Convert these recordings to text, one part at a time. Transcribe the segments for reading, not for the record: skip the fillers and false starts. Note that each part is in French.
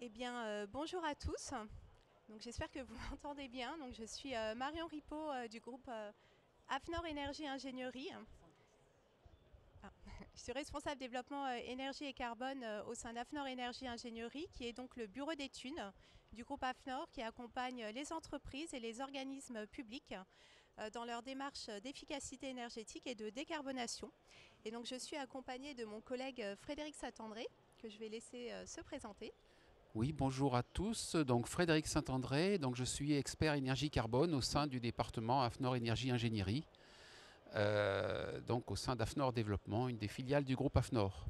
Eh bien, bonjour à tous. Donc, j'espère que vous m'entendez bien. Donc, je suis Marion Ripaud du groupe AFNOR Énergie Ingénierie. Je suis responsable développement énergie et carbone au sein d'AFNOR Énergie Ingénierie, qui est donc le bureau d'études du groupe AFNOR qui accompagne les entreprises et les organismes publics dans leur démarche d'efficacité énergétique et de décarbonation. Et donc, je suis accompagnée de mon collègue Frédéric Saint-André, que je vais laisser se présenter. Oui, bonjour à tous. Donc Frédéric Saint-André, donc je suis expert énergie carbone au sein du département AFNOR Énergie Ingénierie, donc au sein d'AFNOR Développement, une des filiales du groupe AFNOR.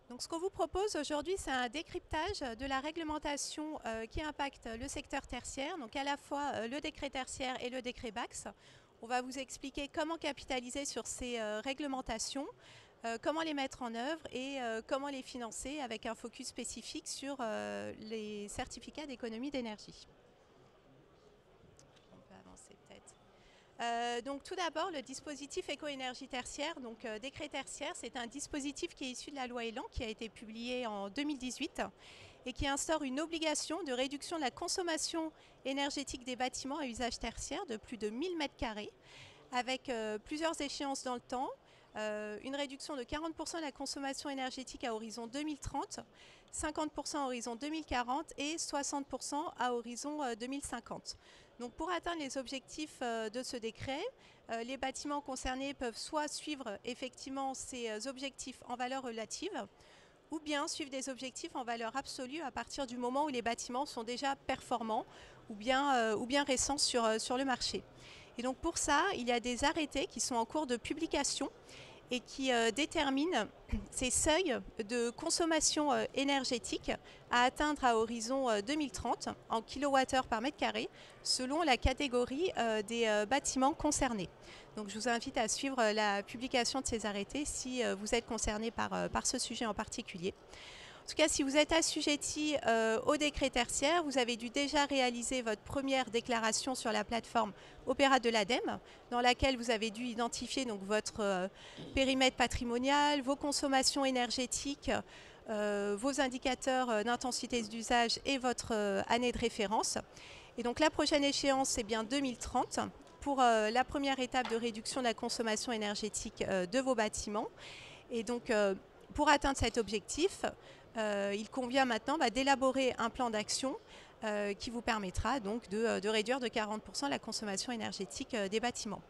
Donc, ce qu'on vous propose aujourd'hui, c'est un décryptage de la réglementation qui impacte le secteur tertiaire, donc à la fois le décret tertiaire et le décret BAX. On va vous expliquer comment capitaliser sur ces réglementations, comment les mettre en œuvre et comment les financer avec un focus spécifique sur les certificats d'économie d'énergie. On peut avancer peut-être. Donc tout d'abord, le dispositif éco-énergie tertiaire, donc décret tertiaire, c'est un dispositif qui est issu de la loi Elan qui a été publié en 2018 et qui instaure une obligation de réduction de la consommation énergétique des bâtiments à usage tertiaire de plus de 1000 m² avec plusieurs échéances dans le temps. Une réduction de 40% de la consommation énergétique à horizon 2030, 50% à horizon 2040 et 60% à horizon 2050. Donc pour atteindre les objectifs de ce décret, les bâtiments concernés peuvent soit suivre effectivement ces objectifs en valeur relative, ou bien suivre des objectifs en valeur absolue à partir du moment où les bâtiments sont déjà performants ou bien récents sur le marché. Et donc pour ça, il y a des arrêtés qui sont en cours de publication et qui déterminent ces seuils de consommation énergétique à atteindre à horizon 2030 en kWh par mètre carré selon la catégorie des bâtiments concernés. Donc je vous invite à suivre la publication de ces arrêtés si vous êtes concerné par ce sujet en particulier. En tout cas, si vous êtes assujetti au décret tertiaire, vous avez dû déjà réaliser votre première déclaration sur la plateforme Opéra de l'ADEME, dans laquelle vous avez dû identifier donc, votre périmètre patrimonial, vos consommations énergétiques, vos indicateurs d'intensité d'usage et votre année de référence. Et donc la prochaine échéance, c'est bien 2030 pour la première étape de réduction de la consommation énergétique de vos bâtiments. Et donc, pour atteindre cet objectif, il convient maintenant d'élaborer un plan d'action qui vous permettra donc de réduire de 40% la consommation énergétique des bâtiments.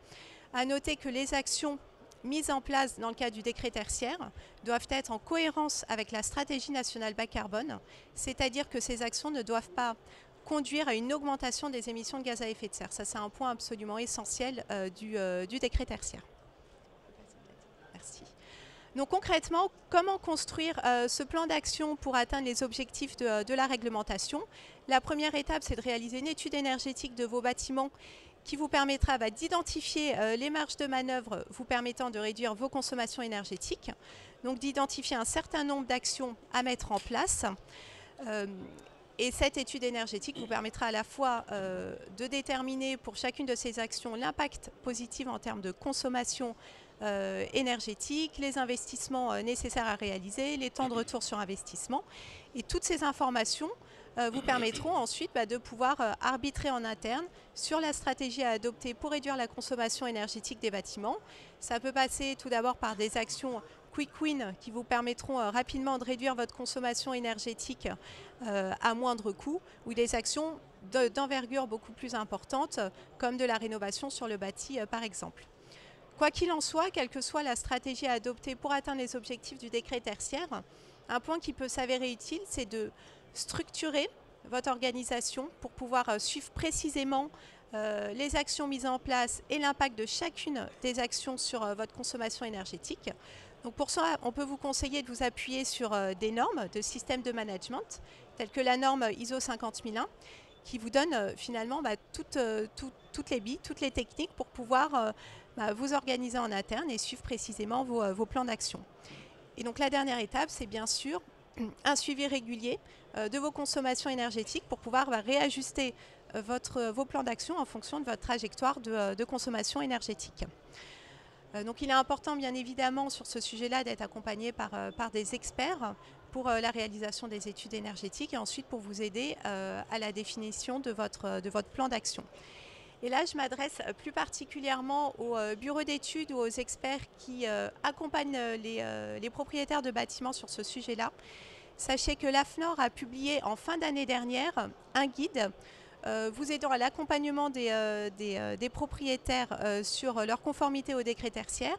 À noter que les actions mises en place dans le cadre du décret tertiaire doivent être en cohérence avec la stratégie nationale bas carbone, c'est-à-dire que ces actions ne doivent pas conduire à une augmentation des émissions de gaz à effet de serre. Ça, c'est un point absolument essentiel du décret tertiaire. Merci. Donc concrètement, comment construire ce plan d'action pour atteindre les objectifs de la réglementation? La première étape, c'est de réaliser une étude énergétique de vos bâtiments qui vous permettra d'identifier les marges de manœuvre vous permettant de réduire vos consommations énergétiques, donc d'identifier un certain nombre d'actions à mettre en place. Et cette étude énergétique vous permettra à la fois de déterminer pour chacune de ces actions l'impact positif en termes de consommation énergétique, les investissements nécessaires à réaliser, les temps de retour sur investissement. Et toutes ces informations vous permettront ensuite de pouvoir arbitrer en interne sur la stratégie à adopter pour réduire la consommation énergétique des bâtiments. Ça peut passer tout d'abord par des actions quick win qui vous permettront rapidement de réduire votre consommation énergétique à moindre coût, ou des actions d'envergure beaucoup plus importante comme de la rénovation sur le bâti par exemple. Quoi qu'il en soit, quelle que soit la stratégie à adopter pour atteindre les objectifs du décret tertiaire, un point qui peut s'avérer utile, c'est de structurer votre organisation pour pouvoir suivre précisément les actions mises en place et l'impact de chacune des actions sur votre consommation énergétique. Donc pour ça, on peut vous conseiller de vous appuyer sur des normes de système de management, telles que la norme ISO 50001, qui vous donne finalement toutes les billes, toutes les techniques pour pouvoir vous organiser en interne et suivre précisément vos plans d'action. Et donc la dernière étape, c'est bien sûr un suivi régulier de vos consommations énergétiques pour pouvoir réajuster vos plans d'action en fonction de votre trajectoire de consommation énergétique. Donc il est important bien évidemment sur ce sujet-là d'être accompagné par des experts pour la réalisation des études énergétiques et ensuite pour vous aider à la définition de votre plan d'action. Et là, je m'adresse plus particulièrement aux bureaux d'études ou aux experts qui accompagnent les propriétaires de bâtiments sur ce sujet-là. Sachez que l'AFNOR a publié en fin d'année dernière un guide vous aidant à l'accompagnement des propriétaires sur leur conformité au décret tertiaire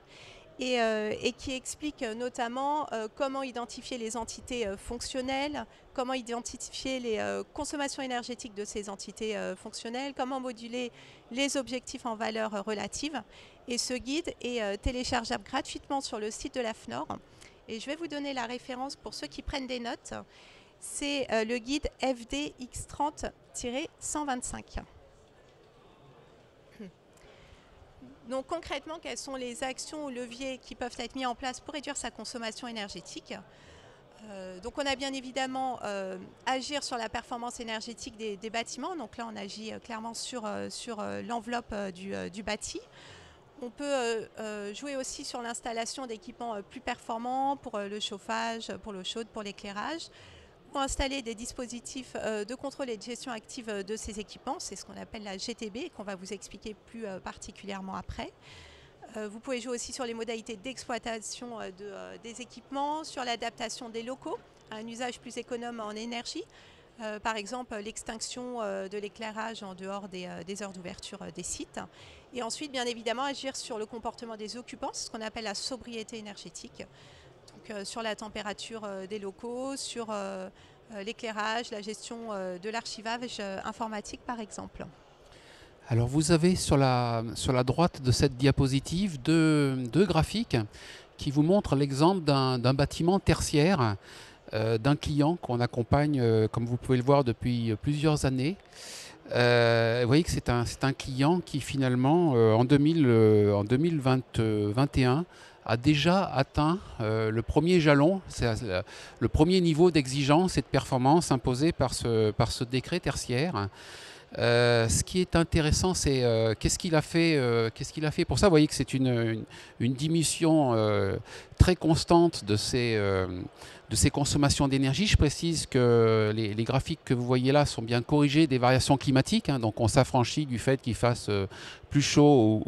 et qui explique notamment comment identifier les entités fonctionnelles, comment identifier les consommations énergétiques de ces entités fonctionnelles, comment moduler les objectifs en valeur relative. Et ce guide est téléchargeable gratuitement sur le site de l'AFNOR. Et je vais vous donner la référence pour ceux qui prennent des notes. C'est le guide FDX30-125. Donc concrètement, quelles sont les actions ou leviers qui peuvent être mis en place pour réduire sa consommation énergétique? Donc on a bien évidemment agir sur la performance énergétique des bâtiments. Donc là, on agit clairement sur l'enveloppe du bâti. On peut jouer aussi sur l'installation d'équipements plus performants pour le chauffage, pour l'eau chaude, pour l'éclairage. Ou installer des dispositifs de contrôle et de gestion active de ces équipements. C'est ce qu'on appelle la GTB et qu'on va vous expliquer plus particulièrement après. Vous pouvez jouer aussi sur les modalités d'exploitation des équipements, sur l'adaptation des locaux à un usage plus économe en énergie. Par exemple, l'extinction de l'éclairage en dehors des heures d'ouverture des sites. Et ensuite, bien évidemment, agir sur le comportement des occupants, c'est ce qu'on appelle la sobriété énergétique. Donc, sur la température des locaux, sur l'éclairage, la gestion de l'archivage informatique, par exemple. Alors vous avez sur la droite de cette diapositive deux graphiques qui vous montrent l'exemple d'un bâtiment tertiaire d'un client qu'on accompagne, comme vous pouvez le voir, depuis plusieurs années. Vous voyez que c'est un client qui finalement, en 2021, a déjà atteint le premier jalon, c'est le premier niveau d'exigence et de performance imposé par ce décret tertiaire. Ce qui est intéressant, c'est qu'est-ce qu'il a fait pour ça. Vous voyez que c'est une diminution très constante de ces consommations d'énergie. Je précise que les graphiques que vous voyez là sont bien corrigés des variations climatiques, hein, donc on s'affranchit du fait qu'il fasse plus chaud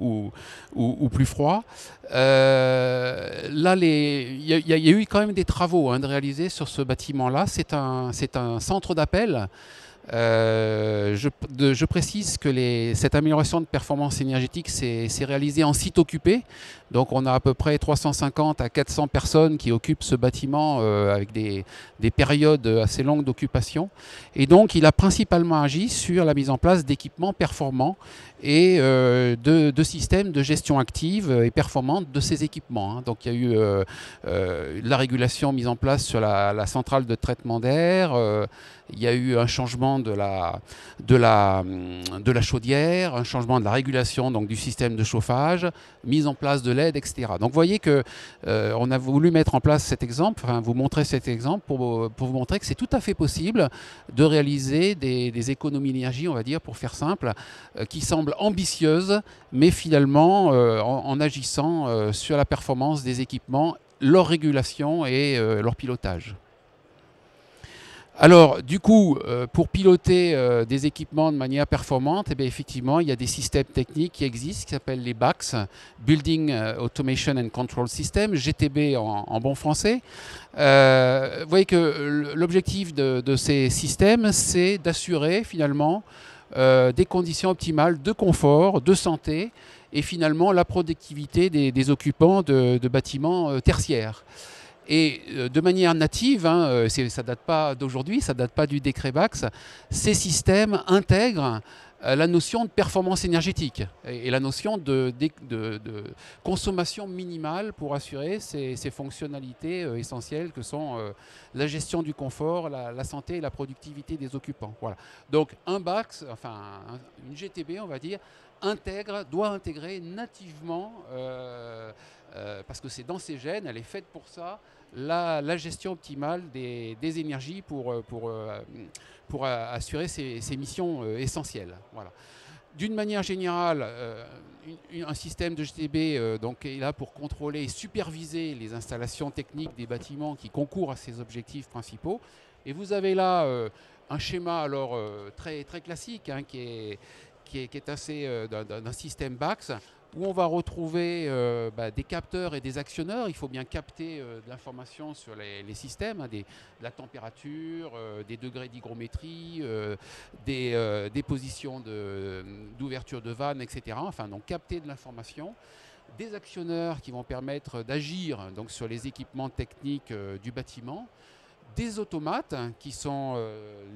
ou plus froid. Là, il y a eu quand même des travaux de réaliser sur ce bâtiment-là. C'est un centre d'appel. Je précise que cette amélioration de performance énergétique s'est réalisée en site occupé. Donc on a à peu près 350 à 400 personnes qui occupent ce bâtiment avec des périodes assez longues d'occupation. Et donc il a principalement agi sur la mise en place d'équipements performants et de systèmes de gestion active et performante de ces équipements. Donc il y a eu la régulation mise en place sur la centrale de traitement d'air. Il y a eu un changement de la chaudière, un changement de la régulation donc, du système de chauffage, mise en place de LED, etc. Donc vous voyez que on a voulu mettre en place cet exemple, enfin vous montrer cet exemple pour vous montrer que c'est tout à fait possible de réaliser des économies d'énergie, on va dire, pour faire simple, qui semblent ambitieuses, mais finalement en agissant sur la performance des équipements, leur régulation et leur pilotage. Alors, du coup, pour piloter des équipements de manière performante, eh bien, effectivement, il y a des systèmes techniques qui existent, qui s'appellent les BACS, Building Automation and Control System, GTB en bon français. Vous voyez que l'objectif de ces systèmes, c'est d'assurer finalement des conditions optimales de confort, de santé, et finalement la productivité des occupants de bâtiments tertiaires. Et de manière native, ça ne date pas d'aujourd'hui, ça ne date pas du décret BACS, ces systèmes intègrent la notion de performance énergétique et la notion de consommation minimale pour assurer ces fonctionnalités essentielles que sont la gestion du confort, la santé et la productivité des occupants. Voilà. Donc un BACS, enfin une GTB on va dire, doit intégrer nativement, parce que c'est dans ses gènes, elle est faite pour ça, la gestion optimale des énergies pour assurer ces missions essentielles. Voilà. D'une manière générale, un système de GTB donc, est là pour contrôler et superviser les installations techniques des bâtiments qui concourent à ces objectifs principaux. Et vous avez là un schéma alors, très, très classique hein, qui est assez d'un système BACS où on va retrouver des capteurs et des actionneurs. Il faut bien capter de l'information sur les systèmes, hein, de la température, des degrés d'hygrométrie, des positions d'ouverture de vannes, etc. Enfin, donc capter de l'information. Des actionneurs qui vont permettre d'agir donc, sur les équipements techniques du bâtiment. Des automates qui sont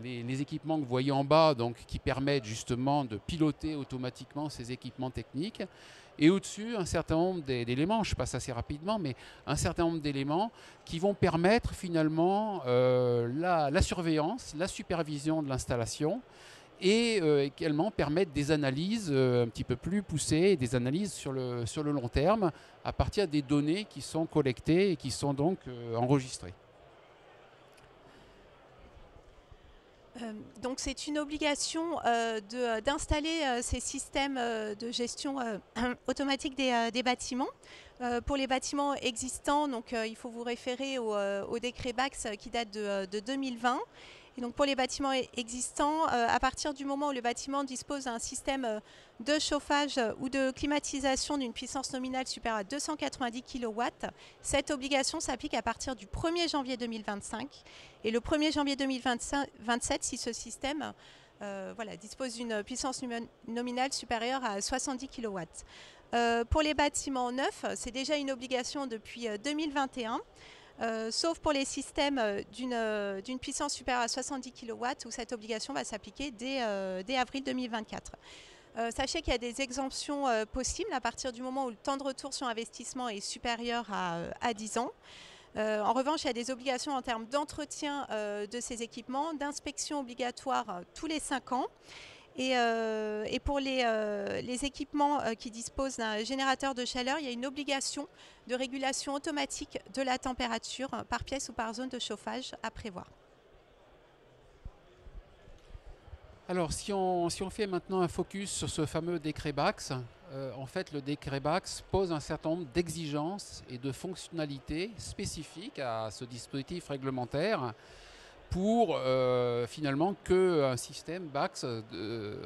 les équipements que vous voyez en bas, donc, qui permettent justement de piloter automatiquement ces équipements techniques. Et au-dessus, un certain nombre d'éléments, je passe assez rapidement, mais un certain nombre d'éléments qui vont permettre finalement la surveillance, la supervision de l'installation et également permettre des analyses un petit peu plus poussées, des analyses sur le long terme à partir des données qui sont collectées et qui sont donc enregistrées. Donc c'est une obligation d'installer ces systèmes de gestion automatique des bâtiments. Pour les bâtiments existants, donc, il faut vous référer au décret BACS qui date de 2020. Et donc pour les bâtiments existants, à partir du moment où le bâtiment dispose d'un système de chauffage ou de climatisation d'une puissance nominale supérieure à 290 kW, cette obligation s'applique à partir du 1er janvier 2025 et le 1er janvier 2027 si ce système dispose d'une puissance nominale supérieure à 70 kW. Pour les bâtiments neufs, c'est déjà une obligation depuis 2021. Sauf pour les systèmes d'une puissance supérieure à 70 kW où cette obligation va s'appliquer dès avril 2024. Sachez qu'il y a des exemptions possibles à partir du moment où le temps de retour sur investissement est supérieur à 10 ans. En revanche, il y a des obligations en termes d'entretien de ces équipements, d'inspection obligatoire tous les 5 ans. Et pour les équipements qui disposent d'un générateur de chaleur, il y a une obligation de régulation automatique de la température par pièce ou par zone de chauffage à prévoir. Alors, si on fait maintenant un focus sur ce fameux décret BACS, en fait, le décret BACS pose un certain nombre d'exigences et de fonctionnalités spécifiques à ce dispositif réglementaire pour finalement qu'un système BACS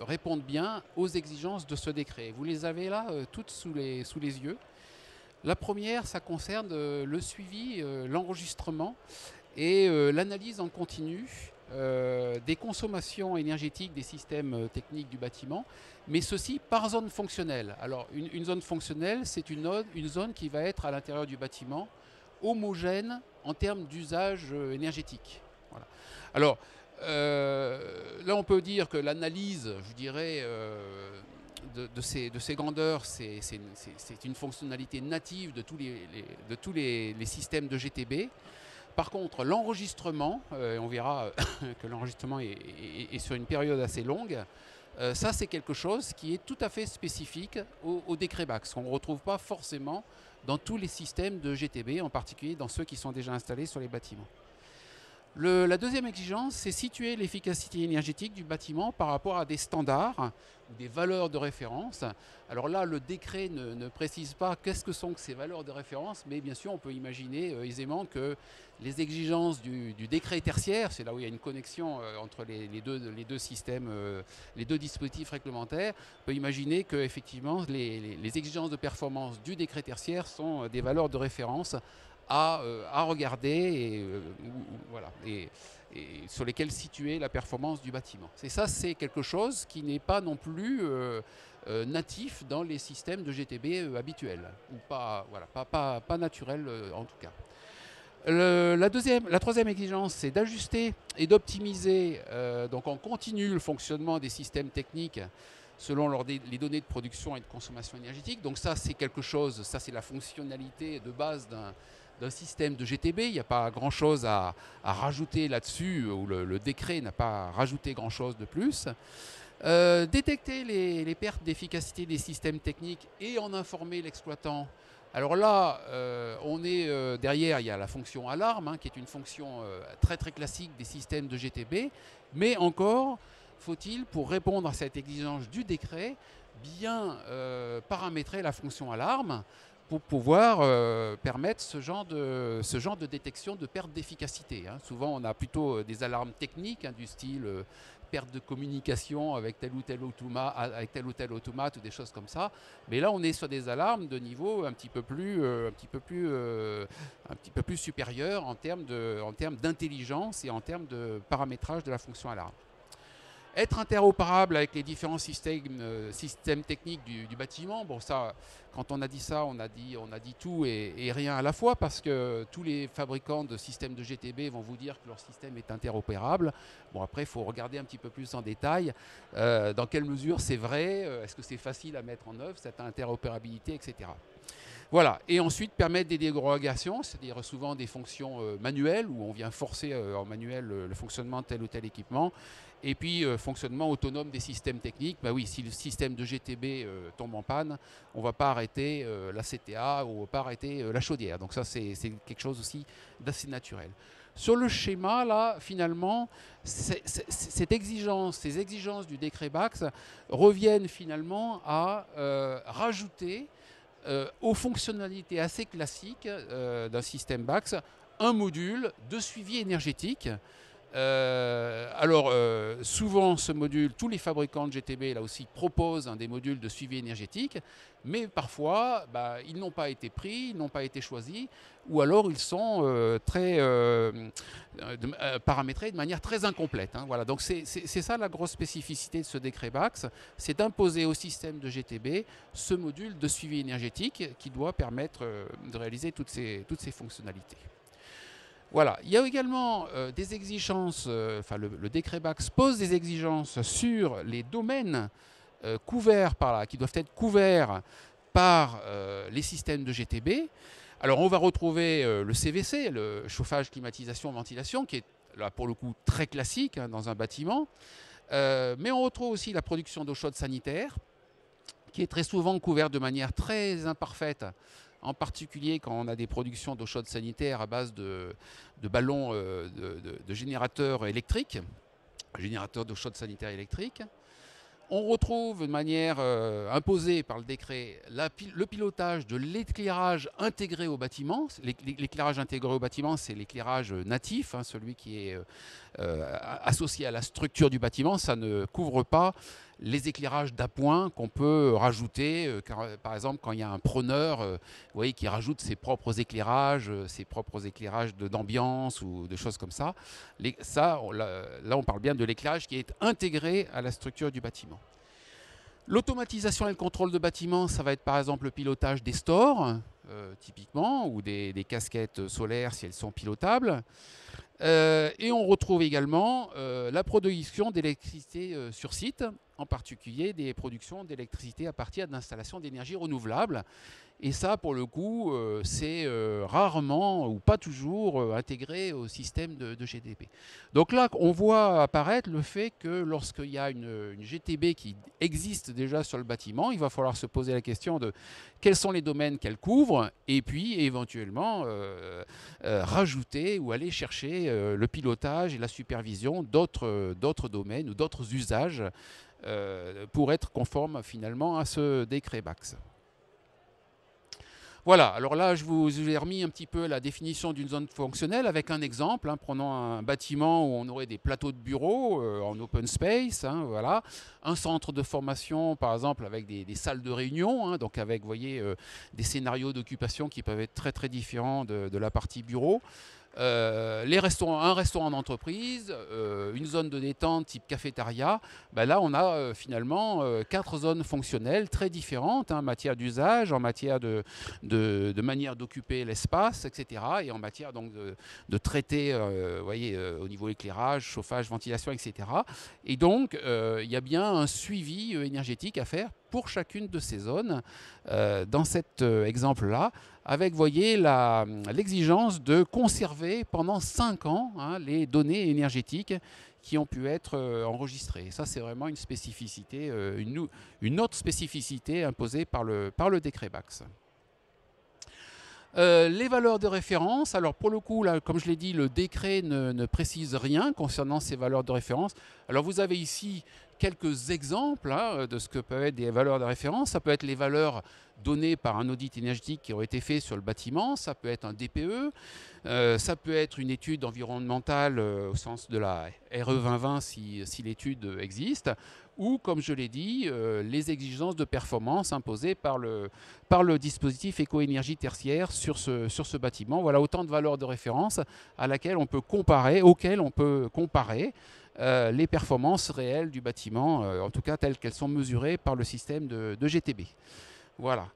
réponde bien aux exigences de ce décret. Vous les avez là toutes sous les yeux. La première, ça concerne le suivi, l'enregistrement et l'analyse en continu des consommations énergétiques des systèmes techniques du bâtiment, mais ceci par zone fonctionnelle. Alors une zone fonctionnelle, c'est une zone qui va être à l'intérieur du bâtiment homogène en termes d'usage énergétique. Voilà. Alors, là, on peut dire que l'analyse, je dirais, de ces grandeurs, c'est une fonctionnalité native de tous les systèmes de GTB. Par contre, l'enregistrement, on verra que l'enregistrement est sur une période assez longue, ça, c'est quelque chose qui est tout à fait spécifique au décret BACS, qu'on ne retrouve pas forcément dans tous les systèmes de GTB, en particulier dans ceux qui sont déjà installés sur les bâtiments. La deuxième exigence, c'est situer l'efficacité énergétique du bâtiment par rapport à des standards ou des valeurs de référence. Alors là, le décret ne précise pas qu'est-ce que sont ces valeurs de référence, mais bien sûr, on peut imaginer aisément que les exigences du décret tertiaire, c'est là où il y a une connexion entre les deux systèmes, les deux dispositifs réglementaires, on peut imaginer que effectivement, les exigences de performance du décret tertiaire sont des valeurs de référence à regarder et sur lesquels situer la performance du bâtiment. Et ça, c'est quelque chose qui n'est pas non plus natif dans les systèmes de GTB habituels, ou pas naturel en tout cas. La troisième exigence, c'est d'ajuster et d'optimiser donc en continu le fonctionnement des systèmes techniques selon les données de production et de consommation énergétique. Donc ça, c'est quelque chose, ça c'est la fonctionnalité de base d'un système de GTB. Il n'y a pas grand-chose à rajouter là-dessus, ou le décret n'a pas rajouté grand-chose de plus. Détecter les pertes d'efficacité des systèmes techniques et en informer l'exploitant. Alors là, derrière, il y a la fonction alarme, qui est une fonction très très classique des systèmes de GTB, mais encore, faut-il, pour répondre à cette exigence du décret, bien paramétrer la fonction alarme pour pouvoir permettre ce genre de détection de perte d'efficacité. Hein. Souvent, on a plutôt des alarmes techniques hein, du style perte de communication avec tel ou tel automate ou des choses comme ça. Mais là, on est sur des alarmes de niveau un petit peu plus supérieur en termes d'intelligence et en termes de paramétrage de la fonction alarme. Être interopérable avec les différents systèmes techniques du bâtiment, bon ça, quand on a dit ça, on a dit tout et rien à la fois, parce que tous les fabricants de systèmes de GTB vont vous dire que leur système est interopérable. Bon après, il faut regarder un petit peu plus en détail dans quelle mesure c'est vrai, est-ce que c'est facile à mettre en œuvre, cette interopérabilité, etc. Voilà, et ensuite permettre des dérogations, c'est-à-dire souvent des fonctions manuelles, où on vient forcer en manuel le fonctionnement de tel ou tel équipement, et puis fonctionnement autonome des systèmes techniques. Bah oui, si le système de GTB tombe en panne, on ne va pas arrêter la CTA ou on ne va pas arrêter la chaudière. Donc ça, c'est quelque chose aussi d'assez naturel. Sur le schéma, là, finalement, ces exigences du décret BACS reviennent finalement à rajouter aux fonctionnalités assez classiques d'un système BACS, un module de suivi énergétique. Souvent ce module, tous les fabricants de GTB là aussi proposent des modules de suivi énergétique, mais parfois ils n'ont pas été pris, ils n'ont pas été choisis, ou alors ils sont paramétrés de manière très incomplète. Hein, voilà. Donc c'est ça la grosse spécificité de ce décret BACS, c'est d'imposer au système de GTB ce module de suivi énergétique qui doit permettre de réaliser toutes ces fonctionnalités. Voilà. Il y a également des exigences, le décret BACS pose des exigences sur les domaines qui doivent être couverts par les systèmes de GTB. Alors on va retrouver le CVC, le chauffage, climatisation, ventilation, qui est là pour le coup très classique hein, dans un bâtiment. Mais on retrouve aussi la production d'eau chaude sanitaire, qui est très souvent couverte de manière très imparfaite, en particulier quand on a des productions d'eau chaude sanitaire à base de ballons de générateurs électriques, générateurs d'eau chaude sanitaire électrique. On retrouve de manière imposée par le décret le pilotage de l'éclairage intégré au bâtiment. L'éclairage intégré au bâtiment, c'est l'éclairage natif, hein, celui qui est associé à la structure du bâtiment. Ça ne couvre pas les éclairages d'appoint qu'on peut rajouter, par exemple quand il y a un preneur vous voyez, qui rajoute ses propres éclairages d'ambiance ou de choses comme ça. Là, on parle bien de l'éclairage qui est intégré à la structure du bâtiment. L'automatisation et le contrôle de bâtiment, ça va être par exemple le pilotage des stores, typiquement, ou des casquettes solaires si elles sont pilotables. Et on retrouve également la production d'électricité sur site, en particulier des productions d'électricité à partir d'installations d'énergie renouvelable. Et ça, pour le coup, c'est rarement ou pas toujours intégré au système de GTB. Donc là, on voit apparaître le fait que lorsqu'il y a une GTB qui existe déjà sur le bâtiment, il va falloir se poser la question de quels sont les domaines qu'elle couvre et puis éventuellement rajouter ou aller chercher le pilotage et la supervision d'autres domaines ou d'autres usages pour être conforme finalement à ce décret BACS. Voilà, alors là je vous ai remis un petit peu la définition d'une zone fonctionnelle avec un exemple. Hein, prenons un bâtiment où on aurait des plateaux de bureaux en open space, hein, voilà. Un centre de formation par exemple avec des salles de réunion, hein, donc avec vous voyez, des scénarios d'occupation qui peuvent être très très différents de la partie bureau. Un restaurant d'entreprise, une zone de détente type cafétéria, là on a finalement 4 zones fonctionnelles très différentes hein, en matière d'usage, en matière de manière d'occuper l'espace, etc. Et en matière donc de traiter voyez, au niveau éclairage, chauffage, ventilation, etc. Et donc il y a bien un suivi énergétique à faire pour chacune de ces zones dans cet exemple-là, avec voyez, l'exigence de conserver pendant 5 ans hein, les données énergétiques qui ont pu être enregistrées. Ça, c'est vraiment une spécificité, une autre spécificité imposée par le décret BACS. Les valeurs de référence, alors pour le coup, là, comme je l'ai dit, le décret ne précise rien concernant ces valeurs de référence. Alors vous avez ici quelques exemples de ce que peuvent être des valeurs de référence. Ça peut être les valeurs données par un audit énergétique qui aurait été fait sur le bâtiment, ça peut être un DPE, ça peut être une étude environnementale au sens de la RE 2020 si l'étude existe, ou comme je l'ai dit, les exigences de performance imposées par le dispositif éco-énergie tertiaire sur ce bâtiment. Voilà autant de valeurs de référence auxquelles on peut comparer les performances réelles du bâtiment, en tout cas telles qu'elles sont mesurées par le système de GTB. Voilà.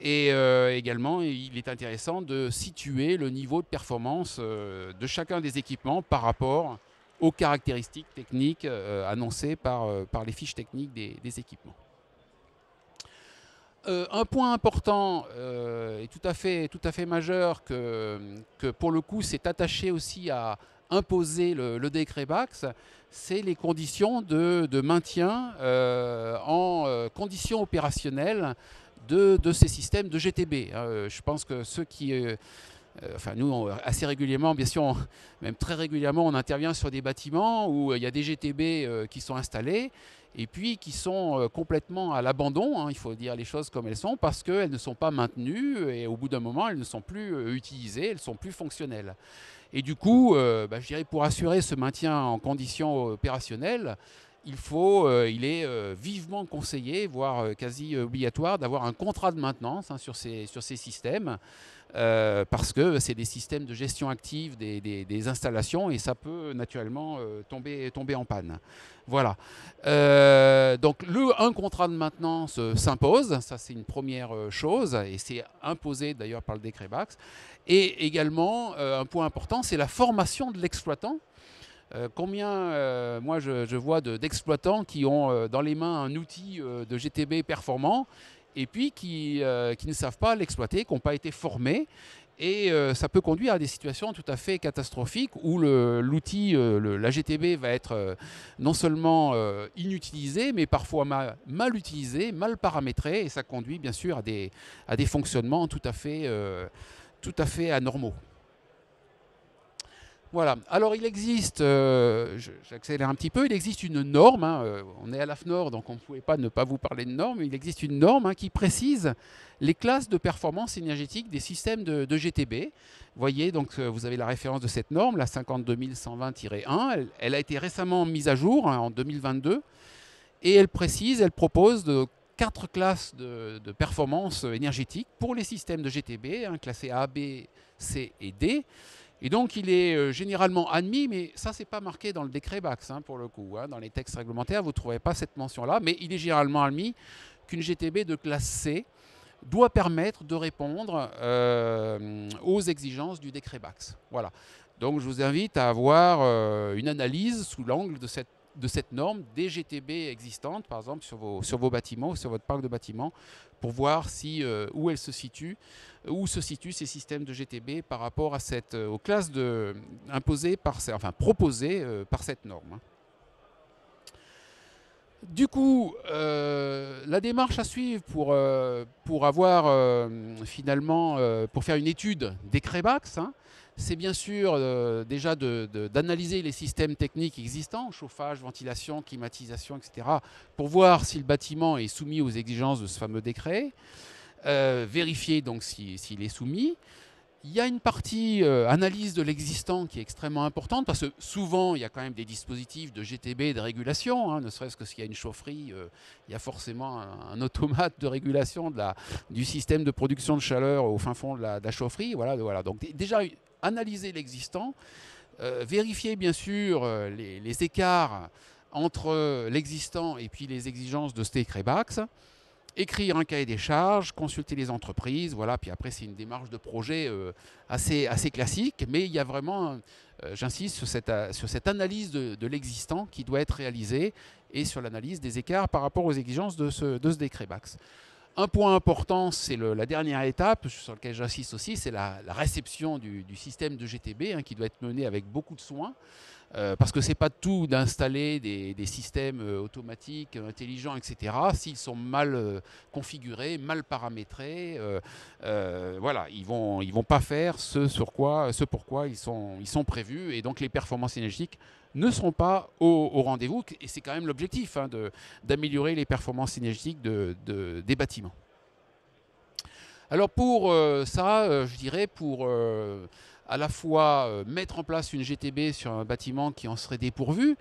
Et également, il est intéressant de situer le niveau de performance de chacun des équipements par rapport aux caractéristiques techniques annoncées par les fiches techniques des équipements. Un point important et tout à fait majeur que pour le coup s'est attaché aussi à imposer le décret BACS, c'est les conditions de maintien en conditions opérationnelles de ces systèmes de GTB. Je pense que ceux qui... enfin, nous, assez régulièrement, bien sûr, même très régulièrement, on intervient sur des bâtiments où il y a des GTB qui sont installés et puis qui sont complètement à l'abandon, il faut dire les choses comme elles sont, parce qu'elles ne sont pas maintenues et au bout d'un moment, elles ne sont plus utilisées, elles ne sont plus fonctionnelles. Et du coup, je dirais pour assurer ce maintien en conditions opérationnelles, il est vivement conseillé, voire quasi obligatoire, d'avoir un contrat de maintenance sur ces systèmes, parce que c'est des systèmes de gestion active des installations et ça peut naturellement tomber en panne. Voilà. Donc un contrat de maintenance s'impose, ça c'est une première chose, et c'est imposé d'ailleurs par le décret BACS. Et également, un point important, c'est la formation de l'exploitant. Combien, moi je vois d'exploitants qui ont dans les mains un outil de GTB performant et puis qui ne savent pas l'exploiter, qui n'ont pas été formés. Et ça peut conduire à des situations tout à fait catastrophiques où l'outil, la GTB va être non seulement inutilisé, mais parfois mal utilisé, mal paramétré, et ça conduit bien sûr à des fonctionnements tout à fait anormaux. Voilà. Alors il existe, j'accélère un petit peu, il existe une norme, on est à l'AFNOR donc on ne pouvait pas ne pas vous parler de norme, il existe une norme qui précise les classes de performance énergétique des systèmes de GTB. Vous voyez, donc vous avez la référence de cette norme, la 52120-1, elle a été récemment mise à jour en 2022 et elle propose 4 classes de performance énergétique pour les systèmes de GTB, classés A, B, C et D. Et donc, il est généralement admis, mais ça, ce n'est pas marqué dans le décret BACS, pour le coup. Dans les textes réglementaires, vous ne trouverez pas cette mention-là, mais il est généralement admis qu'une GTB de classe C doit permettre de répondre aux exigences du décret BACS. Voilà. Donc, je vous invite à avoir une analyse sous l'angle de cette norme des GTB existantes, par exemple sur vos bâtiments, sur votre parc de bâtiments, pour voir où elle se situe, où se situent ces systèmes de GTB par rapport à aux classes proposées par cette norme. Du coup, la démarche à suivre pour avoir finalement, pour faire une étude décret BACS, c'est bien sûr déjà d'analyser les systèmes techniques existants, chauffage, ventilation, climatisation, etc., pour voir si le bâtiment est soumis aux exigences de ce fameux décret, vérifier donc s'il est soumis. Il y a une partie analyse de l'existant qui est extrêmement importante parce que souvent il y a quand même des dispositifs de GTB de régulation, ne serait-ce que s'il y a une chaufferie, il y a forcément un automate de régulation du système de production de chaleur au fin fond de la chaufferie. Voilà. Donc déjà analyser l'existant, vérifier bien sûr les écarts entre l'existant et puis les exigences de ce décret BACS. Écrire un cahier des charges, consulter les entreprises, voilà. Puis après, c'est une démarche de projet assez classique, mais il y a vraiment, j'insiste sur cette analyse de l'existant qui doit être réalisée et sur l'analyse des écarts par rapport aux exigences de ce décret BACS. Un point important, c'est la dernière étape sur laquelle j'insiste aussi, c'est la réception du système de GTB qui doit être menée avec beaucoup de soin. Parce que c'est pas tout d'installer des systèmes automatiques, intelligents, etc. S'ils sont mal configurés, mal paramétrés, voilà, ils vont pas faire ce pourquoi ils sont prévus, et donc les performances énergétiques ne seront pas au rendez-vous. Et c'est quand même l'objectif, hein, d'améliorer les performances énergétiques des bâtiments. Alors pour ça, je dirais pour à la fois mettre en place une GTB sur un bâtiment qui en serait dépourvu,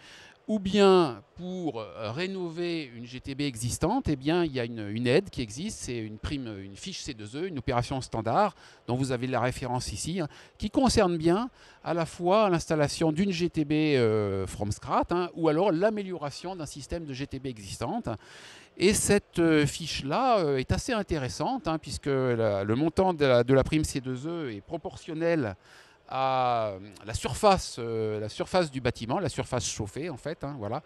ou bien pour rénover une GTB existante, eh bien, il y a une aide qui existe, c'est une prime, une fiche C2E, une opération standard, dont vous avez la référence ici, hein, qui concerne bien à la fois l'installation d'une GTB from scratch, hein, ou alors l'amélioration d'un système de GTB existante. Et cette fiche-là est assez intéressante, hein, puisque le montant de la prime C2E est proportionnel à la surface du bâtiment, la surface chauffée en fait, hein, voilà.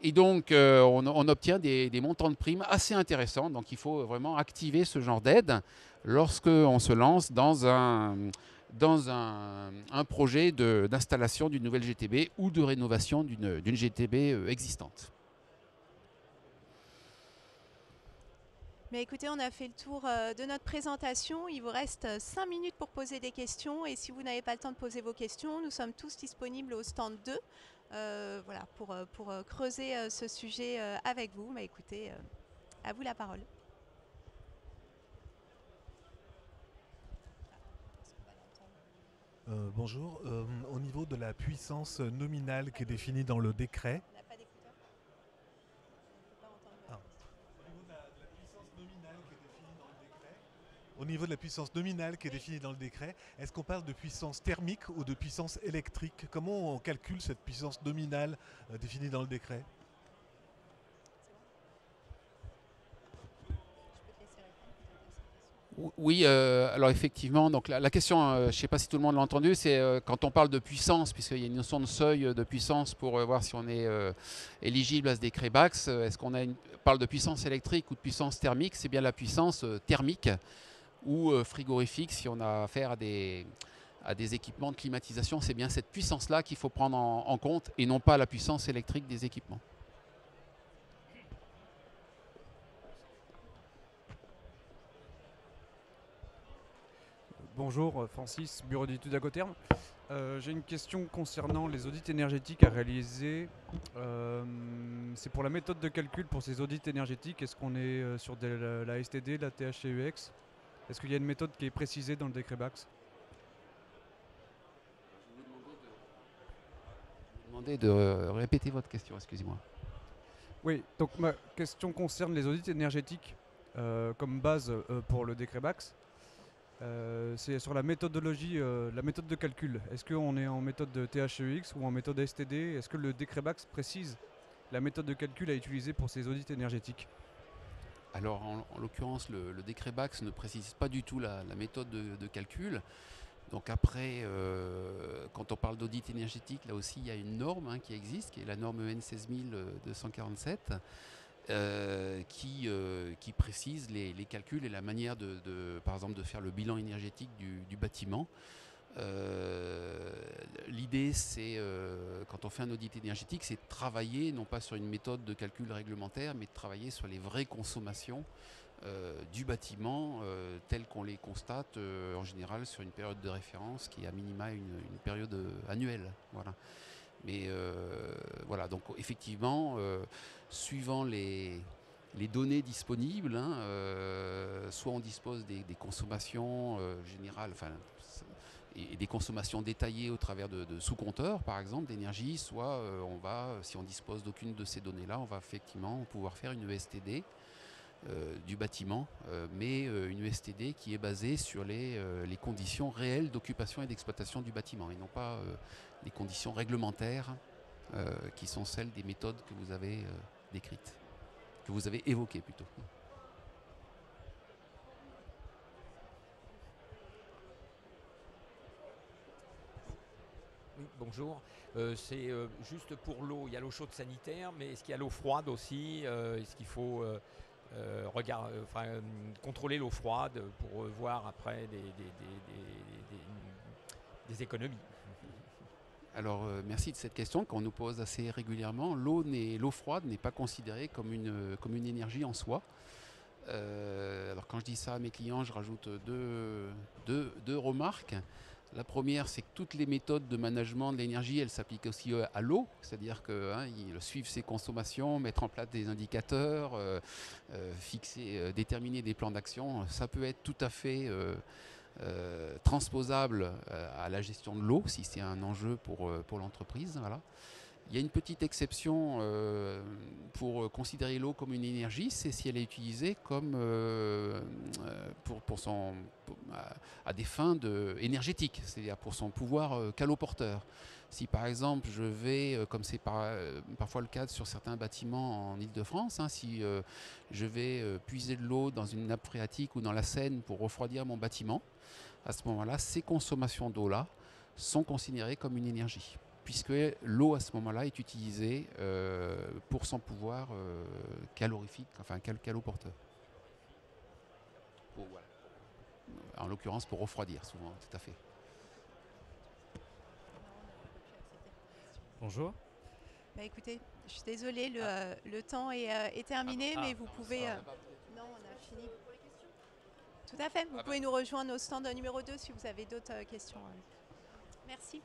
Et donc on obtient des montants de primes assez intéressants. Donc il faut vraiment activer ce genre d'aide lorsqu'on se lance dans un projet d'installation d'une nouvelle GTB ou de rénovation d'une GTB existante. Mais écoutez, on a fait le tour de notre présentation. Il vous reste 5 minutes pour poser des questions. Et si vous n'avez pas le temps de poser vos questions, nous sommes tous disponibles au stand 2 voilà, pour creuser ce sujet avec vous. Mais écoutez, à vous la parole. Bonjour. Au niveau de la puissance nominale qui est définie dans le décret. On n'a pas d'écouteur. On ne peut pas entendre la Au niveau de la puissance nominale qui est définie dans le décret, est-ce qu'on parle de puissance thermique ou de puissance électrique? Comment on calcule cette puissance nominale définie dans le décret? Oui, alors effectivement, donc la question, je ne sais pas si tout le monde l'a entendu, c'est quand on parle de puissance, puisqu'il y a une notion de seuil de puissance pour voir si on est éligible à ce décret BACS, est-ce qu'on parle de puissance électrique ou de puissance thermique? C'est bien la puissance thermique ou frigorifique si on a affaire à des équipements de climatisation. C'est bien cette puissance-là qu'il faut prendre en compte et non pas la puissance électrique des équipements. Bonjour, Francis, bureau d'études Agotherm. J'ai une question concernant les audits énergétiques à réaliser. C'est pour la méthode de calcul pour ces audits énergétiques. Est-ce qu'on est sur la STD, la THCEX? Est-ce qu'il y a une méthode qui est précisée dans le décret BACS? Je vous demandais de répéter votre question, excusez-moi. Oui, donc ma question concerne les audits énergétiques comme base pour le décret BACS. C'est sur la méthodologie, la méthode de calcul. Est-ce qu'on est en méthode de THEX ou en méthode STD? Est-ce que le décret BACS précise la méthode de calcul à utiliser pour ces audits énergétiques? Alors en l'occurrence, le décret BACS ne précise pas du tout la méthode de calcul. Donc après, quand on parle d'audit énergétique, là aussi il y a une norme qui existe, qui est la norme EN 16247. Qui précise les calculs et la manière par exemple, de faire le bilan énergétique du bâtiment. L'idée, c'est, quand on fait un audit énergétique, c'est de travailler non pas sur une méthode de calcul réglementaire, mais de travailler sur les vraies consommations du bâtiment telles qu'on les constate en général sur une période de référence qui est à minima une période annuelle. Voilà. Mais voilà, donc effectivement, suivant les données disponibles, soit on dispose des consommations générales, enfin, et des consommations détaillées au travers de sous-compteurs, par exemple, d'énergie, soit si on dispose d'aucune de ces données-là, on va effectivement pouvoir faire une ESTD du bâtiment, mais une ESTD qui est basée sur les conditions réelles d'occupation et d'exploitation du bâtiment, et non pas les conditions réglementaires qui sont celles des méthodes que vous avez décrites, que vous avez évoquées plutôt. Oui, bonjour. C'est juste pour l'eau. Il y a l'eau chaude sanitaire, mais est-ce qu'il y a l'eau froide aussi? Est-ce qu'il faut contrôler l'eau froide pour voir après des économies? Alors, merci de cette question qu'on nous pose assez régulièrement. L'eau froide n'est pas considérée comme une énergie en soi. Alors quand je dis ça à mes clients, je rajoute deux remarques. La première, c'est que toutes les méthodes de management de l'énergie, elles s'appliquent aussi à l'eau, c'est-à-dire que suivre ses consommations, mettre en place des indicateurs, déterminer des plans d'action, ça peut être tout à fait transposable à la gestion de l'eau, si c'est un enjeu pour l'entreprise. Voilà. Il y a une petite exception pour considérer l'eau comme une énergie, c'est si elle est utilisée comme à des fins énergétiques, c'est-à-dire pour son pouvoir caloporteur. Si par exemple je vais, comme c'est parfois le cas sur certains bâtiments en Île-de-France, si je vais puiser de l'eau dans une nappe phréatique ou dans la Seine pour refroidir mon bâtiment, à ce moment-là, ces consommations d'eau-là sont considérées comme une énergie, puisque l'eau à ce moment-là est utilisée pour son pouvoir calorifique, enfin caloporteur. Voilà. En l'occurrence pour refroidir souvent, tout à fait. Bonjour. Bah écoutez, je suis désolée, le temps est terminé, mais vous pouvez... Non, on a fini. Tout à fait, vous pouvez nous rejoindre au stand numéro 2 si vous avez d'autres questions. Merci.